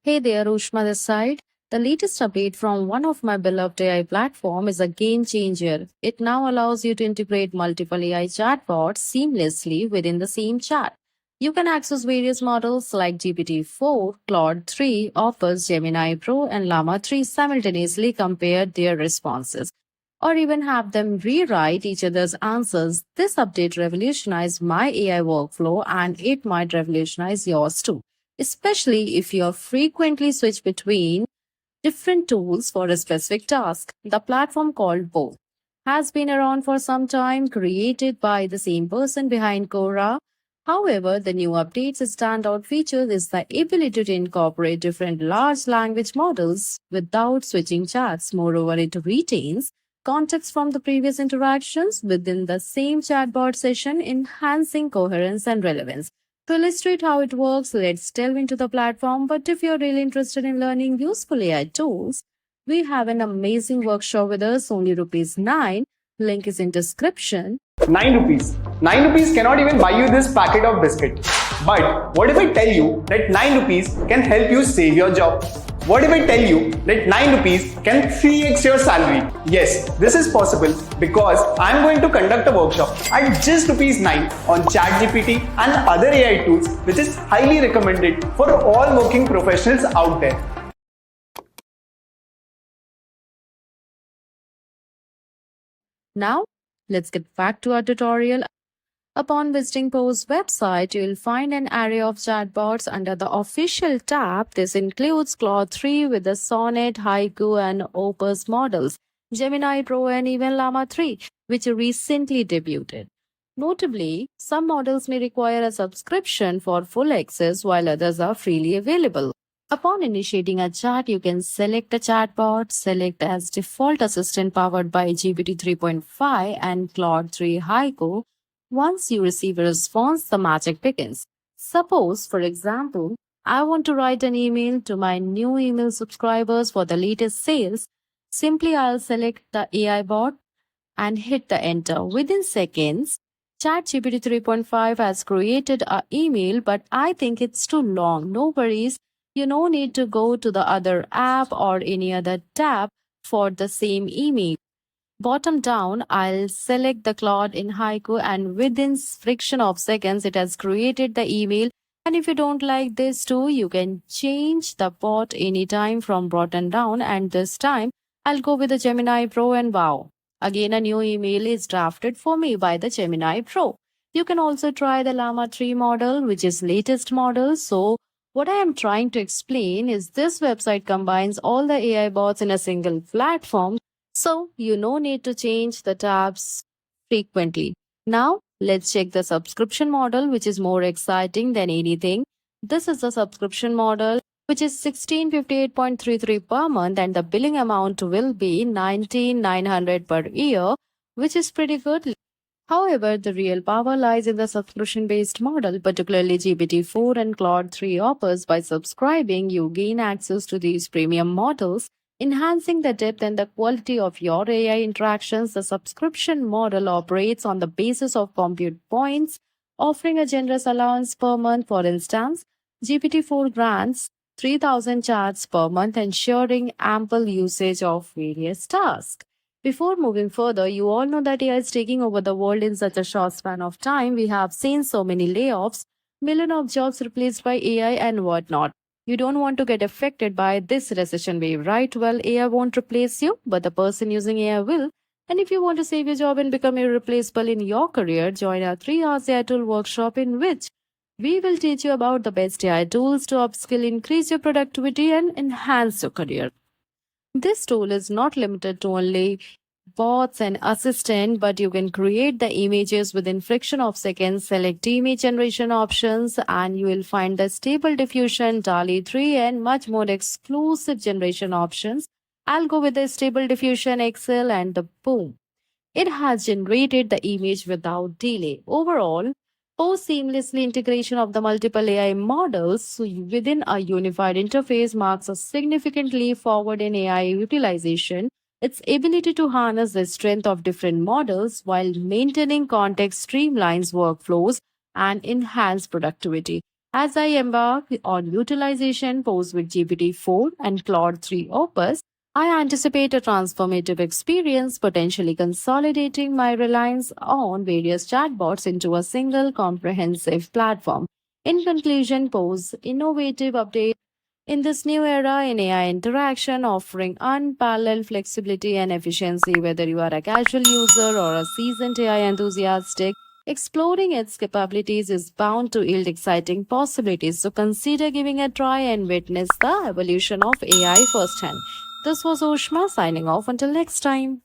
Hey there, Ushma this side. The latest update from one of my beloved AI platform is a game changer. It now allows you to integrate multiple AI chatbots seamlessly within the same chat. You can access various models like GPT-4, Claude 3, Opus, Gemini Pro, and Llama 3 simultaneously compare their responses, or even have them rewrite each other's answers. This update revolutionized my AI workflow and it might revolutionize yours too, especially if you frequently switch between different tools for a specific task. The platform called Bo has been around for some time, created by the same person behind Quora. However, the new update's standout feature is the ability to incorporate different large language models without switching chats. Moreover, it retains context from the previous interactions within the same chatbot session, enhancing coherence and relevance. To illustrate how it works, let's delve into the platform. But if you're really interested in learning useful AI tools, we have an amazing workshop with us, only rupees 9. Link is in description. 9 rupees. 9 rupees cannot even buy you this packet of biscuit. But what if I tell you that 9 rupees can help you save your job? What if I tell you that 9 rupees can 3x your salary? Yes, this is possible because I am going to conduct a workshop at just rupees 9 on ChatGPT and other AI tools, which is highly recommended for all working professionals out there. Now, let's get back to our tutorial. Upon visiting Poe's website, you will find an array of chatbots under the official tab. This includes Claude 3 with the Sonnet, Haiku, and Opus models, Gemini Pro, and even Llama 3, which recently debuted. Notably, some models may require a subscription for full access while others are freely available. Upon initiating a chat, you can select a chatbot, select as default assistant powered by GPT 3.5 and Claude 3 Haiku. Once you receive a response, the magic begins. Suppose, for example, I want to write an email to my new email subscribers for the latest sales. Simply I'll select the AI bot and hit the enter. Within seconds, ChatGPT 3.5 has created an email, but I think it's too long. No worries. You no need to go to the other app or any other tab for the same email. Bottom down, I'll select the Claude in Haiku and within friction of seconds, it has created the email. And if you don't like this too, you can change the bot anytime from bottom down. And this time, I'll go with the Gemini Pro and wow. Again, a new email is drafted for me by the Gemini Pro. You can also try the Llama 3 model, which is latest model. So what I am trying to explain is this website combines all the AI bots in a single platform, so you no need to change the tabs frequently. Now let's check the subscription model, which is more exciting than anything. This is the subscription model, which is 1658.33 per month, and the billing amount will be 19,900 per year, which is pretty good. However, the real power lies in the subscription based model, particularly GPT-4 and Claude 3 Opus. By subscribing, you gain access to these premium models, enhancing the depth and the quality of your AI interactions. The subscription model operates on the basis of compute points, offering a generous allowance per month. For instance, GPT-4 grants 3,000 chats per month, ensuring ample usage of various tasks. Before moving further, you all know that AI is taking over the world in such a short span of time. We have seen so many layoffs, millions of jobs replaced by AI, and whatnot. You don't want to get affected by this recession wave, right? Well, AI won't replace you, but the person using AI will. And if you want to save your job and become irreplaceable in your career, join our 3 hours AI tool workshop in which we will teach you about the best AI tools to upskill, increase your productivity, and enhance your career. This tool is not limited to only bots and assistant, but you can create the images within fraction of seconds. Select image generation options and you will find the stable diffusion, DALI 3 and much more exclusive generation options. I'll go with the stable diffusion XL and the boom. It has generated the image without delay. Overall, post seamlessly integration of the multiple AI models within a unified interface marks a significant leap forward in AI utilization. Its ability to harness the strength of different models while maintaining context streamlines workflows and enhance productivity. As I embark on utilization post with GPT-4 and Claude 3 Opus, I anticipate a transformative experience, potentially consolidating my reliance on various chatbots into a single comprehensive platform. In conclusion, Pose innovative update in this new era in AI interaction, offering unparalleled flexibility and efficiency, whether you are a casual user or a seasoned AI enthusiastic. Exploring its capabilities is bound to yield exciting possibilities, so consider giving a try and witness the evolution of AI firsthand. This was Ushma signing off until next time.